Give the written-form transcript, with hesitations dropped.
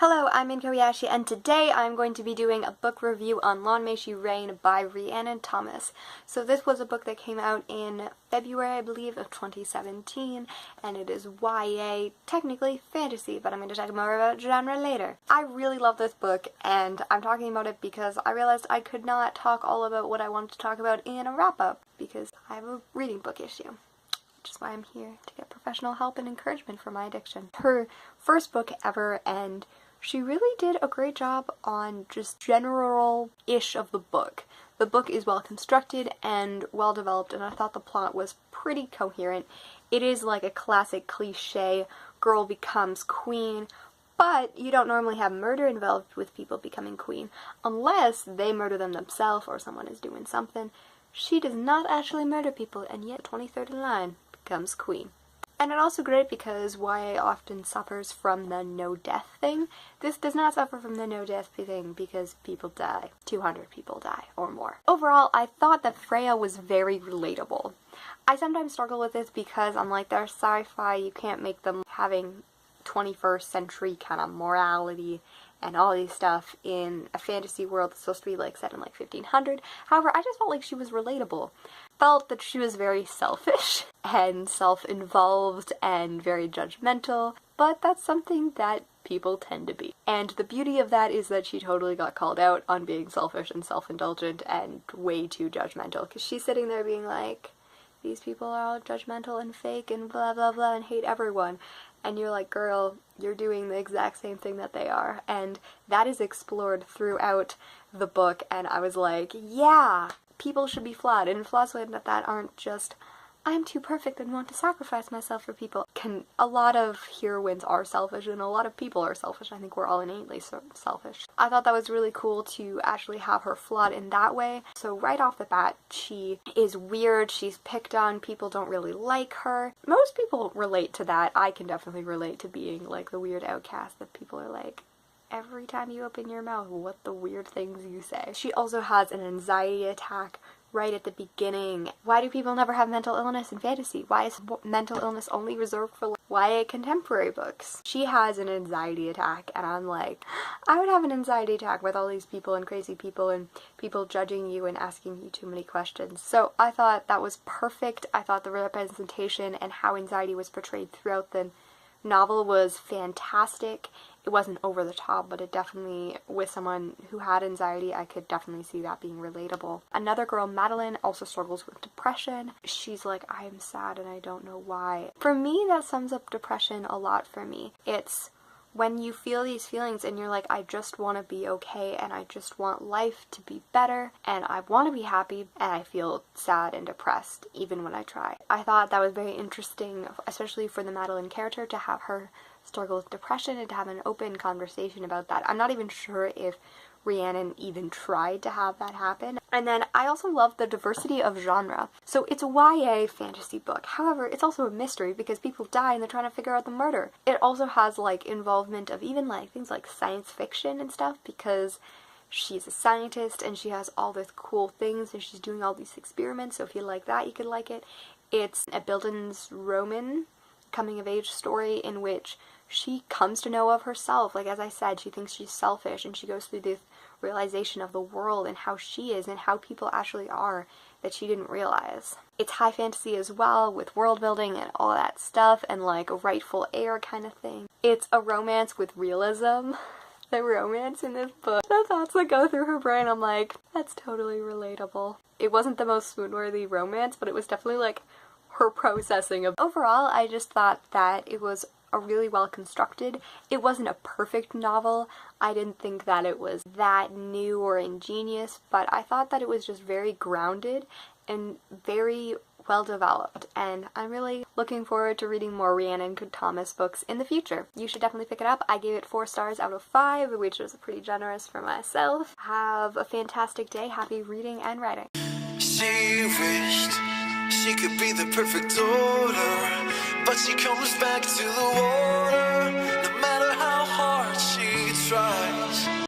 Hello, I'm Min Kobayashi, and today I'm going to be doing a book review on Lawn May She Rain by Rhiannon Thomas. So this was a book that came out in February, I believe, of 2017, and it is YA, technically fantasy, but I'm going to talk more about genre later. I really love this book, and I'm talking about it because I realized I could not talk all about what I wanted to talk about in a wrap-up, because I have a reading book issue. Which is why I'm here, to get professional help and encouragement for my addiction. Her first book ever, and she really did a great job on just general-ish of the book. The book is well constructed and well developed, and I thought the plot was pretty coherent. It is like a classic cliche, girl becomes queen, but you don't normally have murder involved with people becoming queen, unless they murder them themselves or someone is doing something. She does not actually murder people, and yet 23rd in line becomes queen. And it's also great because YA often suffers from the no-death thing. This does not suffer from the no-death thing because people die. 200 people die or more. Overall, I thought that Freya was very relatable. I sometimes struggle with this because I'm like, they're sci-fi, you can't make them having 21st century kind of morality and all these stuff in a fantasy world that's supposed to be like set in like 1500. However, I just felt like she was relatable. Felt that she was very selfish and self-involved and very judgmental, but that's something that people tend to be. And the beauty of that is that she totally got called out on being selfish and self-indulgent and way too judgmental, because she's sitting there being like, these people are all judgmental and fake and blah blah blah and hate everyone. And you're like, girl, you're doing the exact same thing that they are. And that is explored throughout the book, and I was like, yeah, people should be flawed, and flaws like that aren't just, I'm too perfect and want to sacrifice myself for people. A lot of heroines are selfish, and a lot of people are selfish. I think we're all innately selfish. I thought that was really cool to actually have her flawed in that way. So right off the bat, she is weird, she's picked on, people don't really like her. Most people relate to that. I can definitely relate to being like the weird outcast that people are like, every time you open your mouth, what the weird things you say. She also has an anxiety attack right at the beginning. Why do people never have mental illness in fantasy? Why is mental illness only reserved for YA contemporary books? She has an anxiety attack, and I'm like, I would have an anxiety attack with all these people and crazy people and people judging you and asking you too many questions. So I thought that was perfect. I thought the representation and how anxiety was portrayed throughout the novel was fantastic. It wasn't over the top, but it definitely, with someone who had anxiety, I could definitely see that being relatable. Another girl, Madeline, also struggles with depression. She's like, I am sad and I don't know why. For me, that sums up depression a lot for me. It's when you feel these feelings and you're like, I just want to be okay and I just want life to be better and I want to be happy, and I feel sad and depressed even when I try. I thought that was very interesting, especially for the Madeline character, to have her struggle with depression and to have an open conversation about that. I'm not even sure if Rhiannon even tried to have that happen. And then I also love the diversity of genre. So it's a YA fantasy book. However, it's also a mystery because people die and they're trying to figure out the murder. It also has like involvement of even like things like science fiction and stuff, because she's a scientist and she has all these cool things and she's doing all these experiments. So if you like that, you could like it. It's a Bildungsroman coming of age story in which she comes to know of herself. Like, as I said, she thinks she's selfish and she goes through this realization of the world and how she is and how people actually are that she didn't realize. It's high fantasy as well, with world building and all that stuff and like a rightful heir kind of thing. It's a romance with realism. The romance in this book, the thoughts that go through her brain, I'm like, that's totally relatable. It wasn't the most swoon-worthy romance, but it was definitely like her processing of. Overall, I just thought that it was a really well constructed. It wasn't a perfect novel. I didn't think that it was that new or ingenious, but I thought that it was just very grounded and very well developed, and I'm really looking forward to reading more Rhiannon Thomas books in the future. You should definitely pick it up. I gave it 4 stars out of 5, which was pretty generous for myself. Have a fantastic day. Happy reading and writing. She wished she could be the perfect daughter, but she comes back to the water.